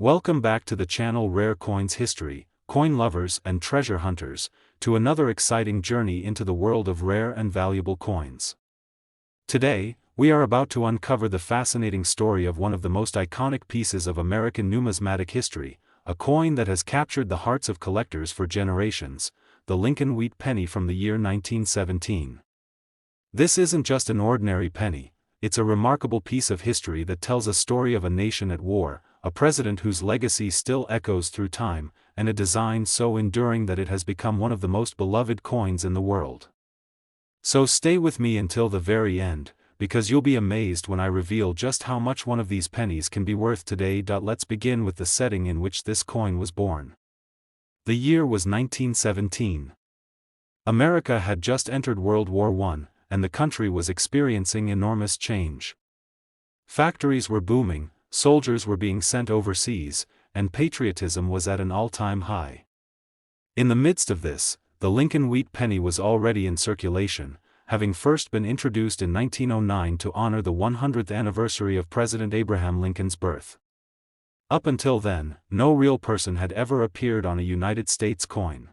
Welcome back to the channel Rare Coins History, coin lovers and treasure hunters, to another exciting journey into the world of rare and valuable coins. Today, we are about to uncover the fascinating story of one of the most iconic pieces of American numismatic history, a coin that has captured the hearts of collectors for generations, the Lincoln Wheat Penny from the year 1917. This isn't just an ordinary penny, it's a remarkable piece of history that tells a story of a nation at war, a president whose legacy still echoes through time, and a design so enduring that it has become one of the most beloved coins in the world. So stay with me until the very end, because you'll be amazed when I reveal just how much one of these pennies can be worth today. Let's begin with the setting in which this coin was born. The year was 1917. America had just entered World War I, and the country was experiencing enormous change. Factories were booming, soldiers were being sent overseas, and patriotism was at an all-time high. In the midst of this, the Lincoln Wheat Penny was already in circulation, having first been introduced in 1909 to honor the 100th anniversary of President Abraham Lincoln's birth. Up until then, no real person had ever appeared on a United States coin.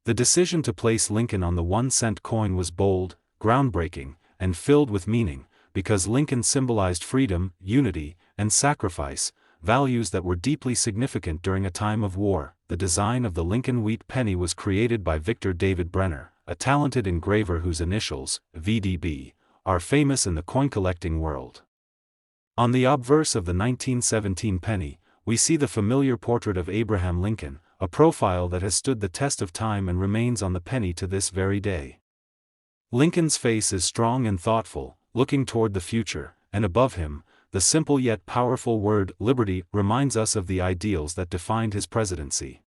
The decision to place Lincoln on the 1-cent coin was bold, groundbreaking, and filled with meaning, because Lincoln symbolized freedom, unity, and sacrifice, values that were deeply significant during a time of war. The design of the Lincoln Wheat Penny was created by Victor David Brenner, a talented engraver whose initials, VDB, are famous in the coin collecting world. On the obverse of the 1917 penny, we see the familiar portrait of Abraham Lincoln, a profile that has stood the test of time and remains on the penny to this very day. Lincoln's face is strong and thoughtful, looking toward the future, and above him, the simple yet powerful word liberty reminds us of the ideals that defined his presidency.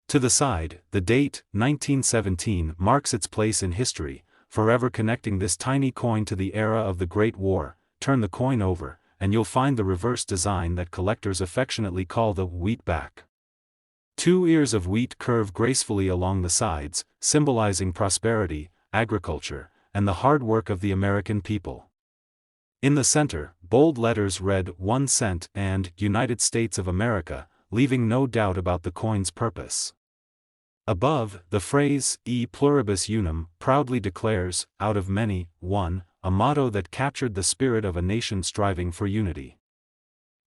To the side, the date, 1917, marks its place in history, forever connecting this tiny coin to the era of the Great War. Turn the coin over, and you'll find the reverse design that collectors affectionately call the wheat back. 2 ears of wheat curve gracefully along the sides, symbolizing prosperity, agriculture, and the hard work of the American people. In the center, bold letters read 1 cent and United States of America, leaving no doubt about the coin's purpose. Above, the phrase E pluribus unum proudly declares, out of many, one, a motto that captured the spirit of a nation striving for unity.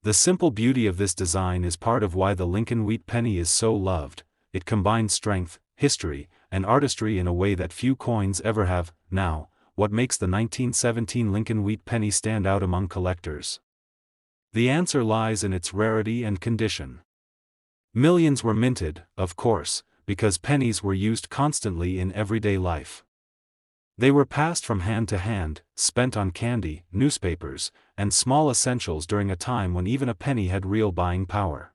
The simple beauty of this design is part of why the Lincoln Wheat Penny is so loved. It combines strength, history, and artistry in a way that few coins ever have. Now, what makes the 1917 Lincoln Wheat Penny stand out among collectors? The answer lies in its rarity and condition. Millions were minted, of course, because pennies were used constantly in everyday life. They were passed from hand to hand, spent on candy, newspapers, and small essentials during a time when even a penny had real buying power.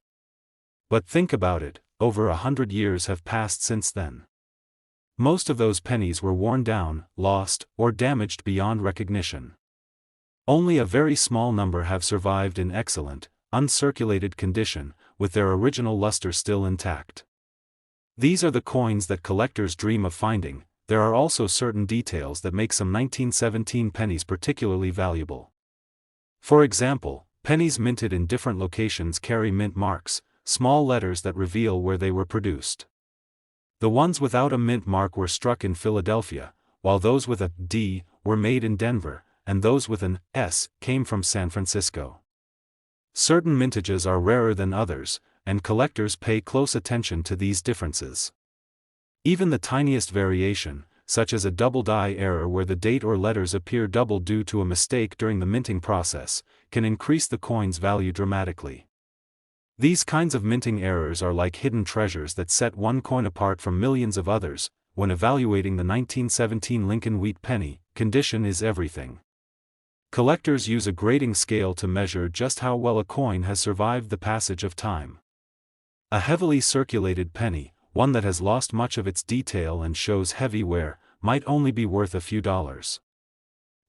But think about it, over 100 years have passed since then. Most of those pennies were worn down, lost, or damaged beyond recognition. Only a very small number have survived in excellent, uncirculated condition, with their original luster still intact. These are the coins that collectors dream of finding. There are also certain details that make some 1917 pennies particularly valuable. For example, pennies minted in different locations carry mint marks, small letters that reveal where they were produced. The ones without a mint mark were struck in Philadelphia, while those with a D were made in Denver, and those with an S came from San Francisco. Certain mintages are rarer than others, and collectors pay close attention to these differences. Even the tiniest variation, such as a double die error where the date or letters appear double due to a mistake during the minting process, can increase the coin's value dramatically. These kinds of minting errors are like hidden treasures that set one coin apart from millions of others. When evaluating the 1917 Lincoln Wheat Penny, condition is everything. Collectors use a grading scale to measure just how well a coin has survived the passage of time. A heavily circulated penny, one that has lost much of its detail and shows heavy wear, might only be worth a few dollars.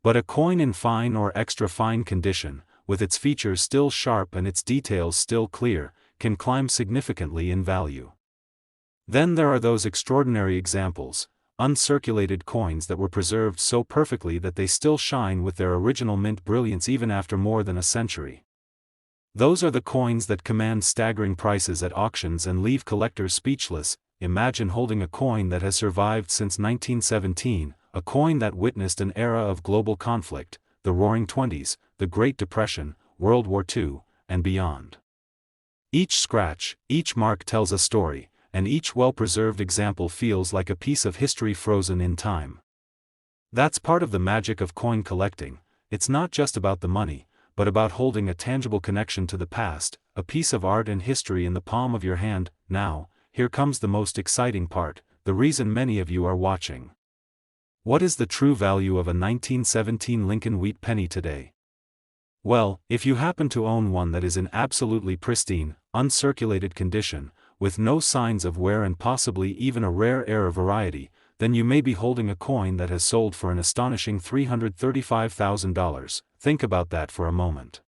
But a coin in fine or extra fine condition, with its features still sharp and its details still clear, can climb significantly in value. Then there are those extraordinary examples, uncirculated coins that were preserved so perfectly that they still shine with their original mint brilliance even after more than a century. Those are the coins that command staggering prices at auctions and leave collectors speechless. Imagine holding a coin that has survived since 1917, a coin that witnessed an era of global conflict, the Roaring Twenties, the Great Depression, World War II, and beyond. Each scratch, each mark tells a story, and each well-preserved example feels like a piece of history frozen in time. That's part of the magic of coin collecting. It's not just about the money, but about holding a tangible connection to the past, a piece of art and history in the palm of your hand. Now, here comes the most exciting part, the reason many of you are watching. What is the true value of a 1917 Lincoln Wheat Penny today? Well, if you happen to own one that is in absolutely pristine, uncirculated condition, with no signs of wear and possibly even a rare air variety, then you may be holding a coin that has sold for an astonishing $335,000. Think about that for a moment.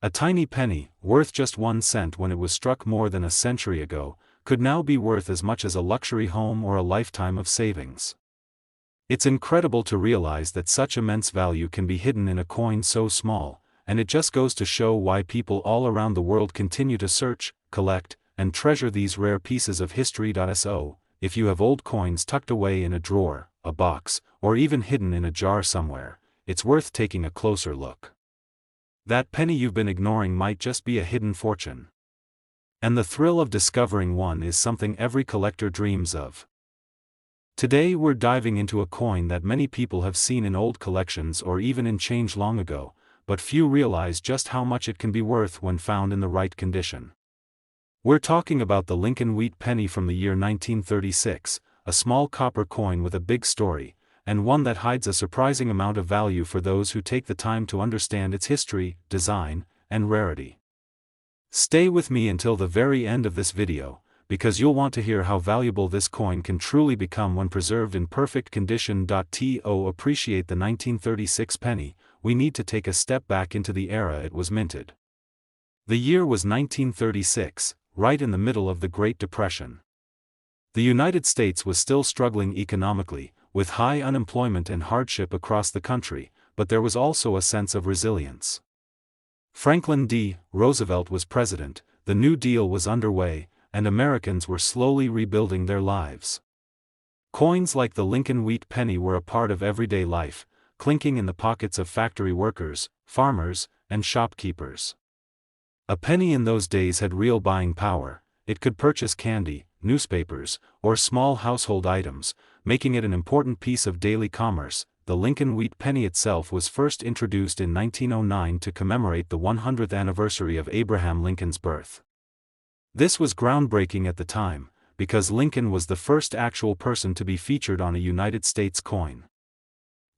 A tiny penny, worth just 1 cent when it was struck more than a century ago, could now be worth as much as a luxury home or a lifetime of savings. It's incredible to realize that such immense value can be hidden in a coin so small, and it just goes to show why people all around the world continue to search, collect, and treasure these rare pieces of history. So, if you have old coins tucked away in a drawer, a box, or even hidden in a jar somewhere, it's worth taking a closer look. That penny you've been ignoring might just be a hidden fortune. And the thrill of discovering one is something every collector dreams of. Today we're diving into a coin that many people have seen in old collections or even in change long ago, but few realize just how much it can be worth when found in the right condition. We're talking about the Lincoln Wheat Penny from the year 1936, a small copper coin with a big story, and one that hides a surprising amount of value for those who take the time to understand its history, design, and rarity. Stay with me until the very end of this video, because you'll want to hear how valuable this coin can truly become when preserved in perfect condition. To appreciate the 1936 penny, we need to take a step back into the era it was minted. The year was 1936, right in the middle of the Great Depression. The United States was still struggling economically, with high unemployment and hardship across the country, but there was also a sense of resilience. Franklin D. Roosevelt was president, the New Deal was underway, and Americans were slowly rebuilding their lives. Coins like the Lincoln Wheat Penny were a part of everyday life, clinking in the pockets of factory workers, farmers, and shopkeepers. A penny in those days had real buying power. It could purchase candy, newspapers, or small household items, making it an important piece of daily commerce. The Lincoln Wheat Penny itself was first introduced in 1909 to commemorate the 100th anniversary of Abraham Lincoln's birth. This was groundbreaking at the time, because Lincoln was the first actual person to be featured on a United States coin.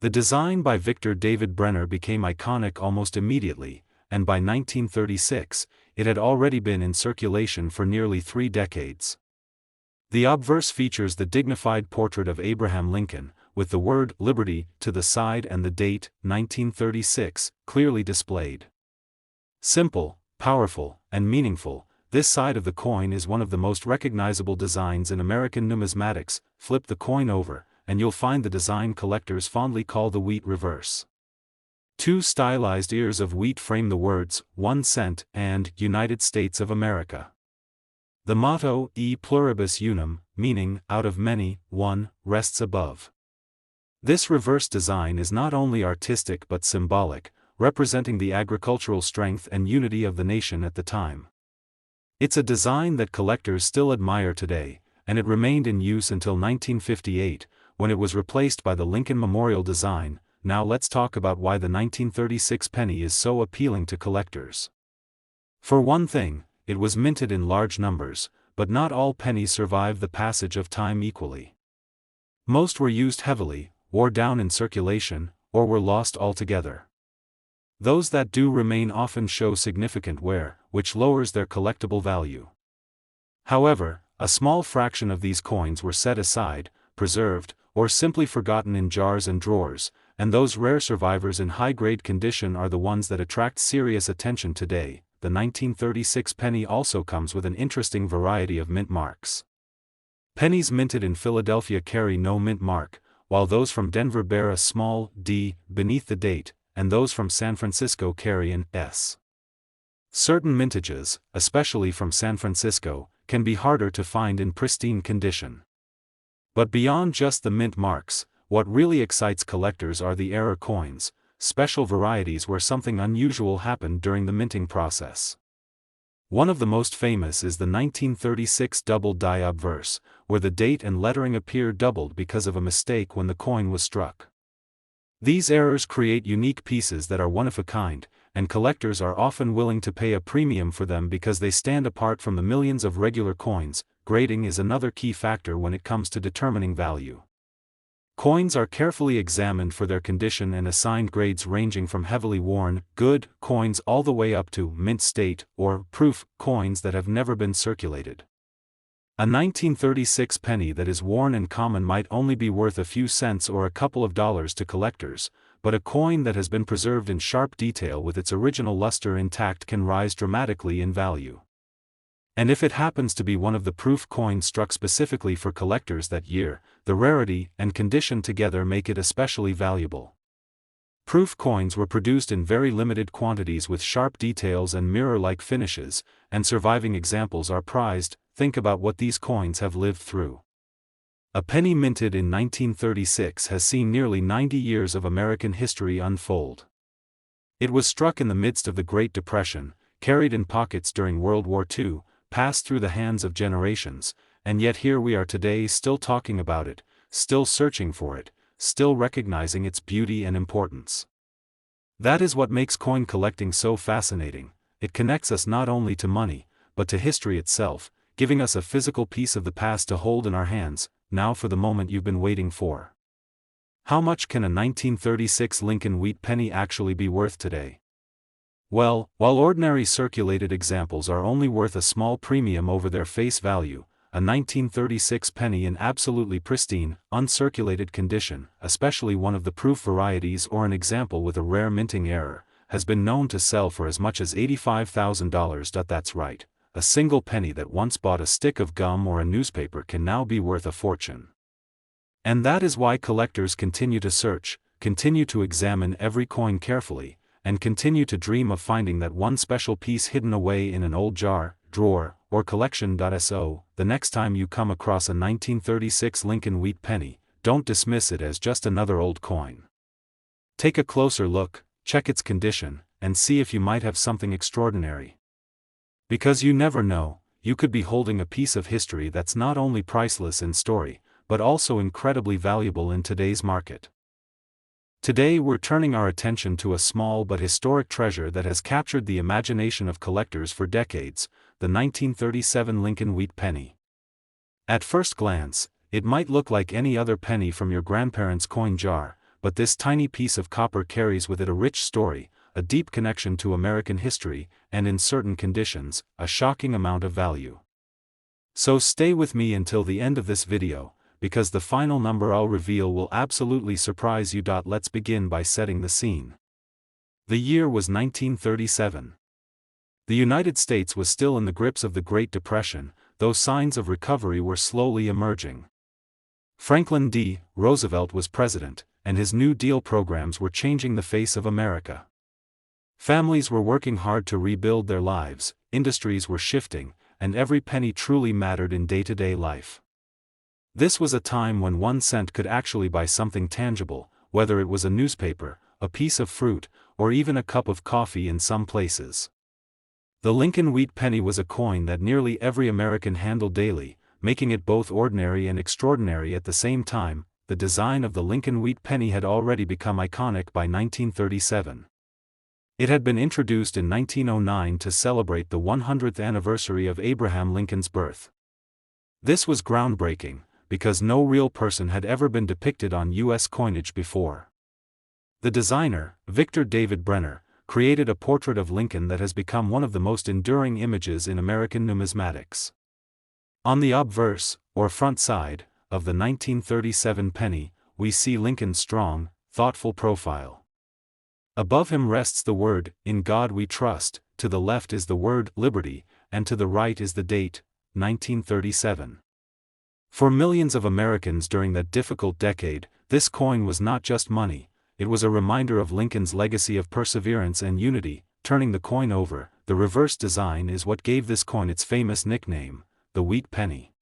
The design by Victor David Brenner became iconic almost immediately, and by 1936, it had already been in circulation for nearly 3 decades. The obverse features the dignified portrait of Abraham Lincoln, with the word "Liberty" to the side and the date, 1936, clearly displayed. Simple, powerful, and meaningful, this side of the coin is one of the most recognizable designs in American numismatics. Flip the coin over, and you'll find the design collectors fondly call the wheat reverse. 2 stylized ears of wheat frame the words, 1 cent, and United States of America. The motto, E pluribus unum, meaning, out of many, one, rests above. This reverse design is not only artistic but symbolic, representing the agricultural strength and unity of the nation at the time. It's a design that collectors still admire today, and it remained in use until 1958, when it was replaced by the Lincoln Memorial design. Now let's talk about why the 1936 penny is so appealing to collectors. For one thing, it was minted in large numbers, but not all pennies survived the passage of time equally. Most were used heavily, wore down in circulation, or were lost altogether. Those that do remain often show significant wear, which lowers their collectible value. However, a small fraction of these coins were set aside, preserved, or simply forgotten in jars and drawers, and those rare survivors in high-grade condition are the ones that attract serious attention today. The 1936 penny also comes with an interesting variety of mint marks. Pennies minted in Philadelphia carry no mint mark, while those from Denver bear a small D beneath the date, and those from San Francisco carry an S. Certain mintages, especially from San Francisco, can be harder to find in pristine condition. But beyond just the mint marks, what really excites collectors are the error coins, special varieties where something unusual happened during the minting process. One of the most famous is the 1936 double die obverse, where the date and lettering appear doubled because of a mistake when the coin was struck. These errors create unique pieces that are one of a kind, and collectors are often willing to pay a premium for them because they stand apart from the millions of regular coins. Grading is another key factor when it comes to determining value. Coins are carefully examined for their condition and assigned grades ranging from heavily worn, good coins all the way up to mint state or proof coins that have never been circulated. A 1936 penny that is worn and common might only be worth a few cents or a couple of dollars to collectors, but a coin that has been preserved in sharp detail with its original luster intact can rise dramatically in value. And if it happens to be one of the proof coins struck specifically for collectors that year, the rarity and condition together make it especially valuable. Proof coins were produced in very limited quantities with sharp details and mirror-like finishes, and surviving examples are prized. Think about what these coins have lived through. A penny minted in 1936 has seen nearly 90 years of American history unfold. It was struck in the midst of the Great Depression, carried in pockets during World War II, passed through the hands of generations, and yet here we are today still talking about it, still searching for it, still recognizing its beauty and importance. That is what makes coin collecting so fascinating. It connects us not only to money, but to history itself, giving us a physical piece of the past to hold in our hands. Now for the moment you've been waiting for. How much can a 1936 Lincoln Wheat Penny actually be worth today? Well, while ordinary circulated examples are only worth a small premium over their face value, a 1936 penny in absolutely pristine, uncirculated condition, especially one of the proof varieties or an example with a rare minting error, has been known to sell for as much as $85,000. That's right. A single penny that once bought a stick of gum or a newspaper can now be worth a fortune. And that is why collectors continue to search, continue to examine every coin carefully, and continue to dream of finding that one special piece hidden away in an old jar, drawer, or collection. So, the next time you come across a 1936 Lincoln Wheat Penny, don't dismiss it as just another old coin. Take a closer look, check its condition, and see if you might have something extraordinary. Because you never know, you could be holding a piece of history that's not only priceless in story, but also incredibly valuable in today's market. Today we're turning our attention to a small but historic treasure that has captured the imagination of collectors for decades, the 1937 Lincoln Wheat Penny. At first glance, it might look like any other penny from your grandparents' coin jar, but this tiny piece of copper carries with it a rich story, a deep connection to American history, and in certain conditions, a shocking amount of value. So stay with me until the end of this video, because the final number I'll reveal will absolutely surprise you. Let's begin by setting the scene. The year was 1937. The United States was still in the grips of the Great Depression, though signs of recovery were slowly emerging. Franklin D. Roosevelt was president, and his New Deal programs were changing the face of America. Families were working hard to rebuild their lives, industries were shifting, and every penny truly mattered in day-to-day life. This was a time when 1 cent could actually buy something tangible, whether it was a newspaper, a piece of fruit, or even a cup of coffee in some places. The Lincoln Wheat Penny was a coin that nearly every American handled daily, making it both ordinary and extraordinary at the same time. The design of the Lincoln Wheat Penny had already become iconic by 1937. It had been introduced in 1909 to celebrate the 100th anniversary of Abraham Lincoln's birth. This was groundbreaking, because no real person had ever been depicted on U.S. coinage before. The designer, Victor David Brenner, created a portrait of Lincoln that has become one of the most enduring images in American numismatics. On the obverse, or front side, of the 1937 penny, we see Lincoln's strong, thoughtful profile. Above him rests the word, "In God We Trust," to the left is the word, "Liberty," and to the right is the date, 1937. For millions of Americans during that difficult decade, this coin was not just money, it was a reminder of Lincoln's legacy of perseverance and unity. Turning the coin over, the reverse design is what gave this coin its famous nickname, the wheat penny.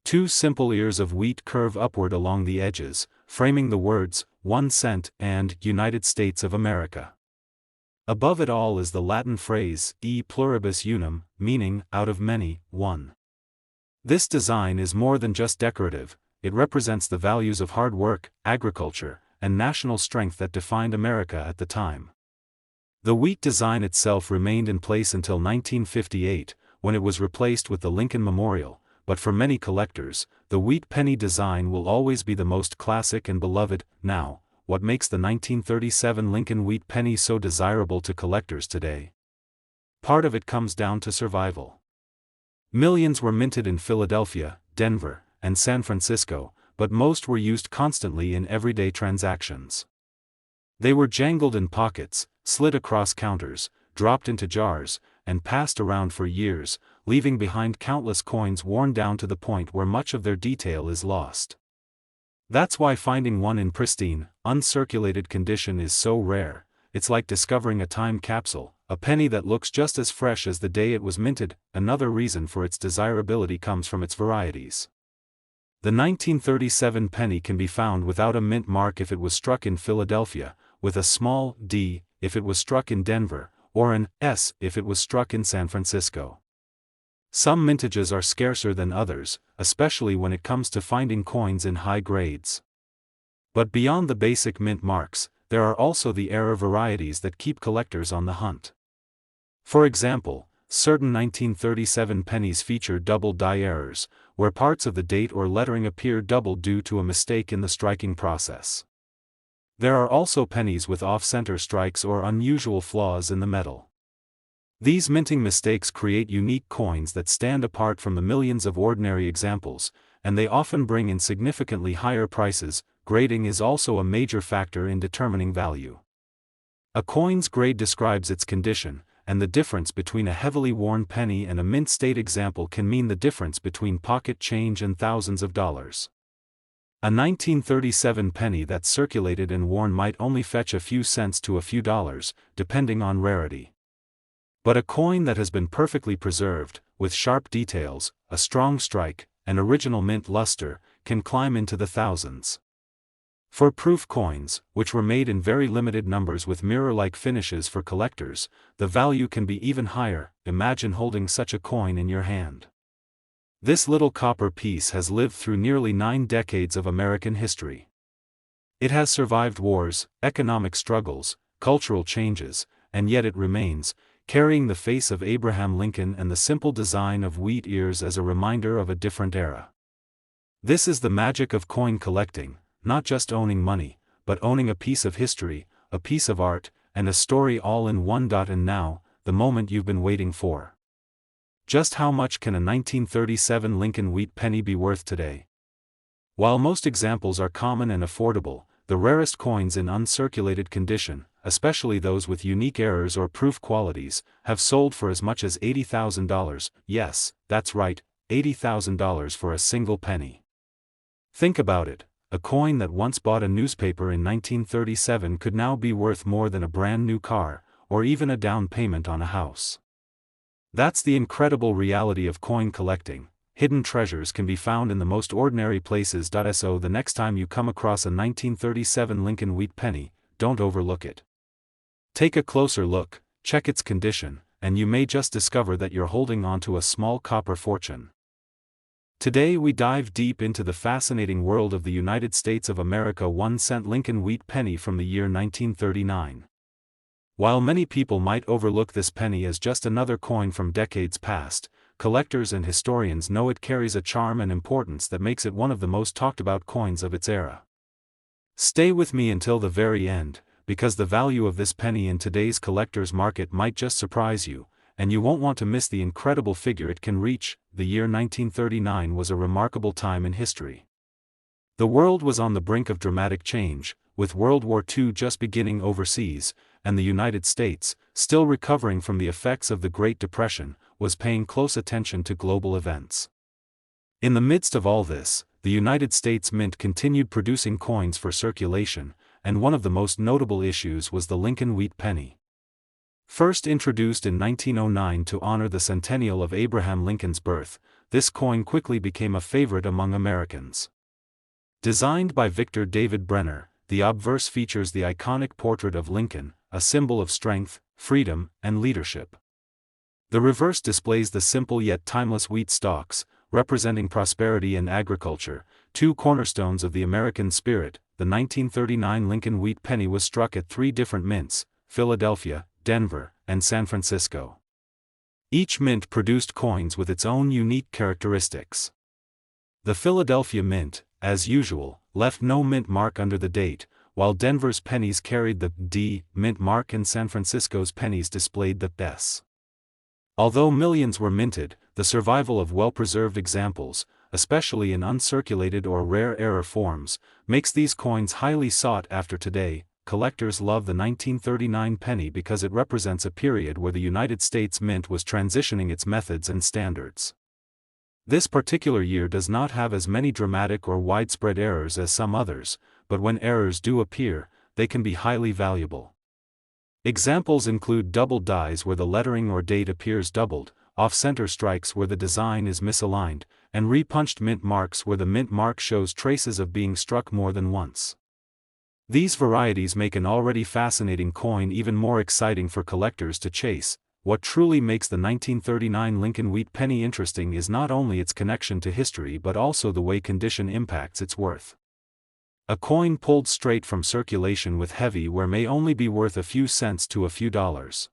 Two simple ears of wheat curve upward along the edges, framing the words, 1 cent and United States of America. Above it all is the Latin phrase, e pluribus unum, meaning, out of many, one. This design is more than just decorative, it represents the values of hard work, agriculture, and national strength that defined America at the time. The wheat design itself remained in place until 1958, when it was replaced with the Lincoln Memorial, but for many collectors, the wheat penny design will always be the most classic and beloved. Now, what makes the 1937 Lincoln wheat penny so desirable to collectors today? Part of it comes down to survival. Millions were minted in Philadelphia, Denver, and San Francisco, but most were used constantly in everyday transactions. They were jangled in pockets, slid across counters, dropped into jars, and passed around for years, leaving behind countless coins worn down to the point where much of their detail is lost. That's why finding one in pristine, uncirculated condition is so rare. It's like discovering a time capsule, a penny that looks just as fresh as the day it was minted. Another reason for its desirability comes from its varieties. The 1937 penny can be found without a mint mark if it was struck in Philadelphia, with a small d if it was struck in Denver, or an S if it was struck in San Francisco. Some mintages are scarcer than others, especially when it comes to finding coins in high grades. But beyond the basic mint marks, there are also the error varieties that keep collectors on the hunt. For example, certain 1937 pennies feature double die errors, where parts of the date or lettering appear double due to a mistake in the striking process. There are also pennies with off-center strikes or unusual flaws in the metal. These minting mistakes create unique coins that stand apart from the millions of ordinary examples, and they often bring in significantly higher prices. Grading is also a major factor in determining value. A coin's grade describes its condition, and the difference between a heavily worn penny and a mint-state example can mean the difference between pocket change and thousands of dollars. A 1937 penny that's circulated and worn might only fetch a few cents to a few dollars, depending on rarity. But a coin that has been perfectly preserved, with sharp details, a strong strike, and original mint luster, can climb into the thousands. For proof coins, which were made in very limited numbers with mirror-like finishes for collectors, the value can be even higher. Imagine holding such a coin in your hand. This little copper piece has lived through nearly 9 decades of American history. It has survived wars, economic struggles, cultural changes, and yet it remains, carrying the face of Abraham Lincoln and the simple design of wheat ears as a reminder of a different era. This is the magic of coin collecting, not just owning money, but owning a piece of history, a piece of art, and a story all in one. And now, the moment you've been waiting for. Just how much can a 1937 Lincoln wheat penny be worth today? While most examples are common and affordable, the rarest coins in uncirculated condition, especially those with unique errors or proof qualities, have sold for as much as $80,000. Yes, that's right, $80,000 for a single penny. Think about it, a coin that once bought a newspaper in 1937 could now be worth more than a brand new car, or even a down payment on a house. That's the incredible reality of coin collecting. Hidden treasures can be found in the most ordinary places. So the next time you come across a 1937 Lincoln wheat penny, don't overlook it. Take a closer look, check its condition, and you may just discover that you're holding onto a small copper fortune. Today we dive deep into the fascinating world of the United States of America 1 cent Lincoln wheat penny from the year 1939. While many people might overlook this penny as just another coin from decades past, collectors and historians know it carries a charm and importance that makes it one of the most talked about coins of its era. Stay with me until the very end, because the value of this penny in today's collector's market might just surprise you, and you won't want to miss the incredible figure it can reach. The year 1939 was a remarkable time in history. The world was on the brink of dramatic change, with World War II just beginning overseas, and the United States, still recovering from the effects of the Great Depression, was paying close attention to global events. In the midst of all this, the United States Mint continued producing coins for circulation, and one of the most notable issues was the Lincoln wheat penny. First introduced in 1909 to honor the centennial of Abraham Lincoln's birth, this coin quickly became a favorite among Americans. Designed by Victor David Brenner, the obverse features the iconic portrait of Lincoln, a symbol of strength, freedom, and leadership. The reverse displays the simple yet timeless wheat stalks, representing prosperity and agriculture, two cornerstones of the American spirit. The 1939 Lincoln Wheat Penny was struck at 3 different mints: Philadelphia, Denver, and San Francisco. Each mint produced coins with its own unique characteristics. The Philadelphia Mint, as usual, left no mint mark under the date, while Denver's pennies carried the D mint mark and San Francisco's pennies displayed the S. Although millions were minted, the survival of well-preserved examples, especially in uncirculated or rare error forms, makes these coins highly sought after today. Collectors love the 1939 penny because it represents a period where the United States Mint was transitioning its methods and standards. This particular year does not have as many dramatic or widespread errors as some others, but when errors do appear, they can be highly valuable. Examples include doubled dies where the lettering or date appears doubled, off-center strikes where the design is misaligned, and repunched mint marks where the mint mark shows traces of being struck more than once. These varieties make an already fascinating coin even more exciting for collectors to chase. What truly makes the 1939 Lincoln Wheat Penny interesting is not only its connection to history but also the way condition impacts its worth. A coin pulled straight from circulation with heavy wear may only be worth a few cents to a few dollars.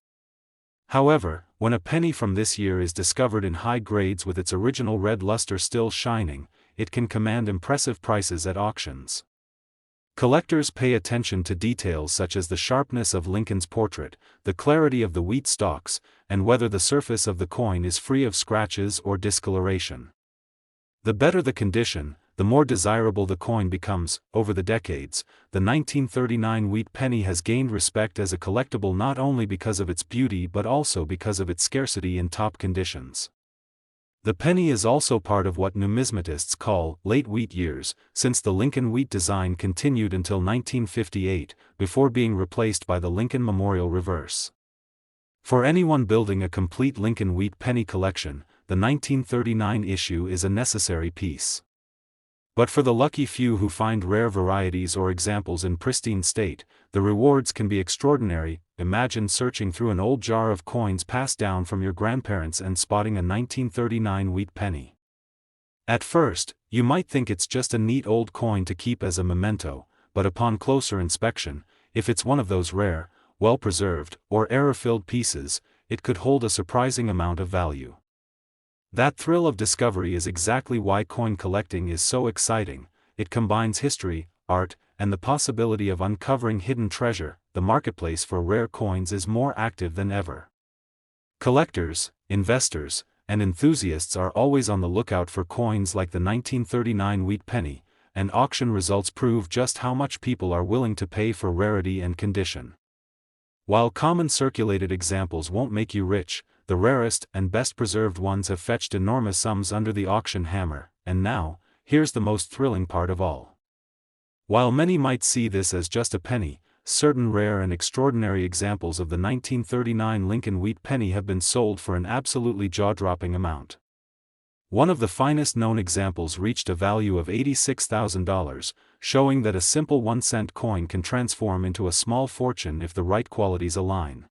However, when a penny from this year is discovered in high grades with its original red luster still shining, it can command impressive prices at auctions. Collectors pay attention to details such as the sharpness of Lincoln's portrait, the clarity of the wheat stalks, and whether the surface of the coin is free of scratches or discoloration. The better the condition, the more desirable the coin becomes. Over the decades, the 1939 Wheat Penny has gained respect as a collectible not only because of its beauty but also because of its scarcity in top conditions. The penny is also part of what numismatists call late wheat years, since the Lincoln wheat design continued until 1958, before being replaced by the Lincoln Memorial reverse. For anyone building a complete Lincoln Wheat Penny collection, the 1939 issue is a necessary piece. But for the lucky few who find rare varieties or examples in pristine state, the rewards can be extraordinary. Imagine searching through an old jar of coins passed down from your grandparents and spotting a 1939 wheat penny. At first, you might think it's just a neat old coin to keep as a memento, but upon closer inspection, if it's one of those rare, well-preserved, or error-filled pieces, it could hold a surprising amount of value. That thrill of discovery is exactly why coin collecting is so exciting. It combines history, art, and the possibility of uncovering hidden treasure. The marketplace for rare coins is more active than ever. Collectors, investors, and enthusiasts are always on the lookout for coins like the 1939 Wheat Penny, and auction results prove just how much people are willing to pay for rarity and condition. While common circulated examples won't make you rich, the rarest and best preserved ones have fetched enormous sums under the auction hammer. And now, here's the most thrilling part of all. While many might see this as just a penny, certain rare and extraordinary examples of the 1939 Lincoln Wheat Penny have been sold for an absolutely jaw-dropping amount. One of the finest known examples reached a value of $86,000, showing that a simple 1-cent coin can transform into a small fortune if the right qualities align.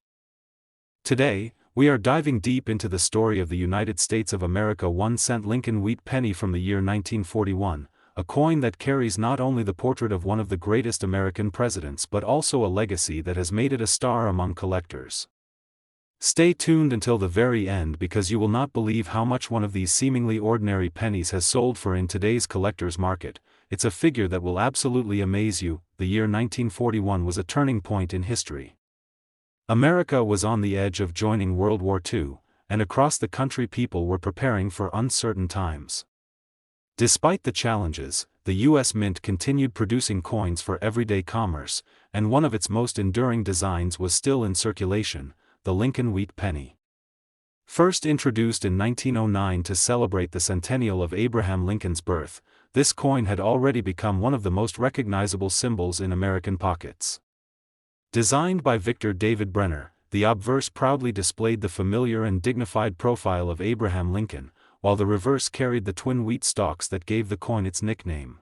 Today, we are diving deep into the story of the United States of America 1-cent Lincoln Wheat Penny from the year 1941, a coin that carries not only the portrait of one of the greatest American presidents but also a legacy that has made it a star among collectors. Stay tuned until the very end because you will not believe how much one of these seemingly ordinary pennies has sold for in today's collector's market. It's a figure that will absolutely amaze you. The year 1941 was a turning point in history. America was on the edge of joining World War II, and across the country people were preparing for uncertain times. Despite the challenges, the U.S. Mint continued producing coins for everyday commerce, and one of its most enduring designs was still in circulation, the Lincoln Wheat Penny. First introduced in 1909 to celebrate the centennial of Abraham Lincoln's birth, this coin had already become one of the most recognizable symbols in American pockets. Designed by Victor David Brenner, the obverse proudly displayed the familiar and dignified profile of Abraham Lincoln, while the reverse carried the twin wheat stalks that gave the coin its nickname.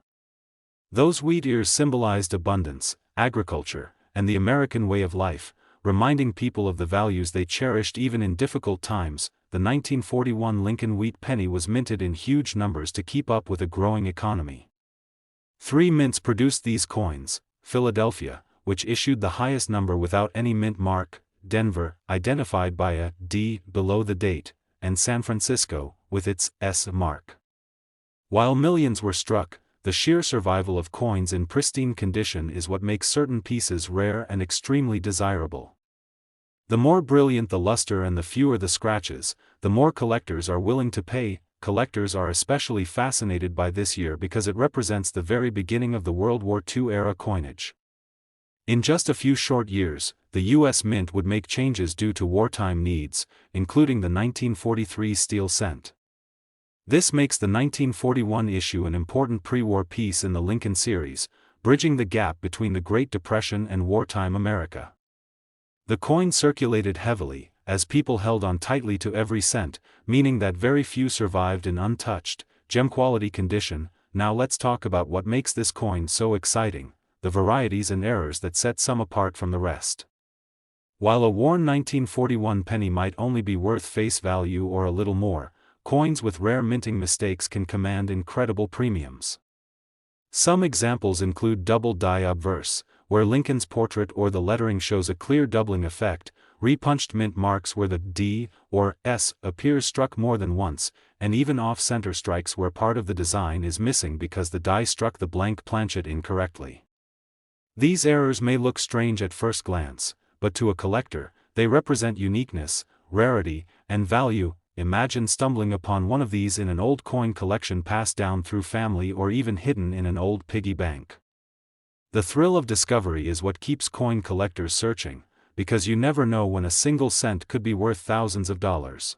Those wheat ears symbolized abundance, agriculture, and the American way of life, reminding people of the values they cherished even in difficult times. The 1941 Lincoln Wheat Penny was minted in huge numbers to keep up with a growing economy. 3 mints produced these coins: Philadelphia, which issued the highest number without any mint mark; Denver, identified by a D below the date; and San Francisco, with its S mark. While millions were struck, the sheer survival of coins in pristine condition is what makes certain pieces rare and extremely desirable. The more brilliant the luster and the fewer the scratches, the more collectors are willing to pay. Collectors are especially fascinated by this year because it represents the very beginning of the World War II era coinage. In just a few short years, the U.S. Mint would make changes due to wartime needs, including the 1943 steel cent. This makes the 1941 issue an important pre-war piece in the Lincoln series, bridging the gap between the Great Depression and wartime America. The coin circulated heavily, as people held on tightly to every cent, meaning that very few survived in untouched, gem-quality condition. Now let's talk about what makes this coin so exciting, the varieties and errors that set some apart from the rest. While a worn 1941 penny might only be worth face value or a little more, coins with rare minting mistakes can command incredible premiums. Some examples include double die obverse, where Lincoln's portrait or the lettering shows a clear doubling effect; repunched mint marks where the D or S appears struck more than once, and even off-center strikes where part of the design is missing because the die struck the blank planchet incorrectly. These errors may look strange at first glance, but to a collector, they represent uniqueness, rarity, and value. Imagine stumbling upon one of these in an old coin collection passed down through family or even hidden in an old piggy bank. The thrill of discovery is what keeps coin collectors searching, because you never know when a single cent could be worth thousands of dollars.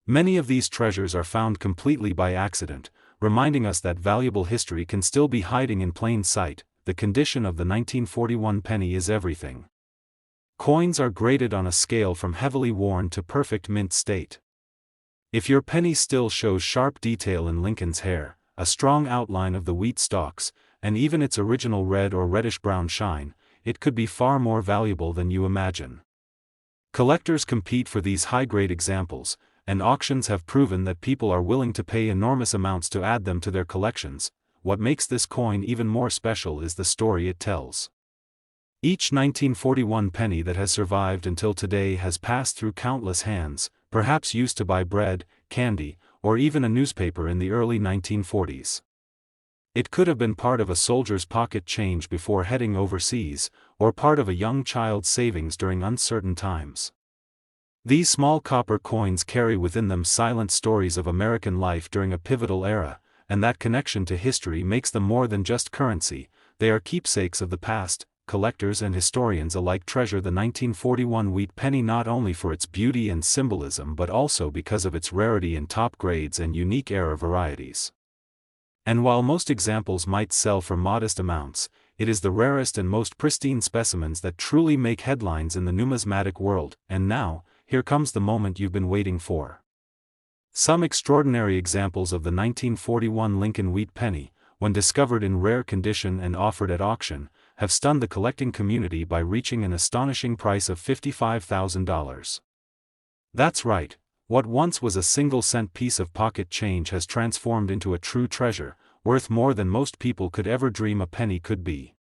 Many of these treasures are found completely by accident, reminding us that valuable history can still be hiding in plain sight. The condition of the 1941 penny is everything. Coins are graded on a scale from heavily worn to perfect mint state. If your penny still shows sharp detail in Lincoln's hair, a strong outline of the wheat stalks, and even its original red or reddish-brown shine, it could be far more valuable than you imagine. Collectors compete for these high-grade examples, and auctions have proven that people are willing to pay enormous amounts to add them to their collections. What makes this coin even more special is the story it tells. Each 1941 penny that has survived until today has passed through countless hands, perhaps used to buy bread, candy, or even a newspaper in the early 1940s. It could have been part of a soldier's pocket change before heading overseas, or part of a young child's savings during uncertain times. These small copper coins carry within them silent stories of American life during a pivotal era, and that connection to history makes them more than just currency. They are keepsakes of the past. Collectors and historians alike treasure the 1941 wheat penny not only for its beauty and symbolism but also because of its rarity in top grades and unique era varieties. And while most examples might sell for modest amounts, it is the rarest and most pristine specimens that truly make headlines in the numismatic world. And now, here comes the moment you've been waiting for. Some extraordinary examples of the 1941 Lincoln Wheat Penny, when discovered in rare condition and offered at auction, have stunned the collecting community by reaching an astonishing price of $55,000. That's right, what once was a single-cent piece of pocket change has transformed into a true treasure, worth more than most people could ever dream a penny could be.